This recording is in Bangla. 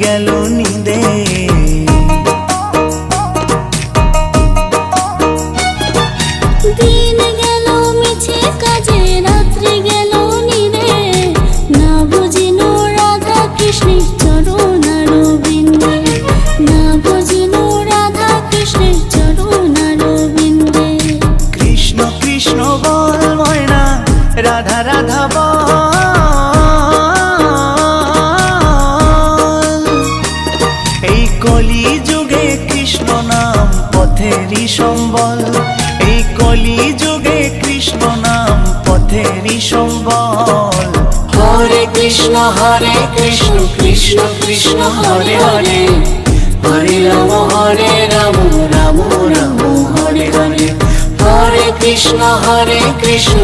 গেল নিদে। দিন গেল মিছে কাজে, রাত্রি গেল নিরে, না বুঝিল রাধা কৃষ্ণের চরণ অরবিন্দে, না বুঝিল রাধা কৃষ্ণের চরণ অরবিন্দে। কৃষ্ণ কৃষ্ণ বল ময়না, রাধা রাধা বল। এই কলি যুগে কৃষ্ণ নাম পথেরই সম্বল, এই কলি যুগে কৃষ্ণ নাম পথেরই সম্বল। হরে কৃষ্ণ কৃষ্ণ কৃষ্ণ হরে হরে, হরে রাম রাম রাম রাম হরে হরে। হরে কৃষ্ণ কৃষ্ণ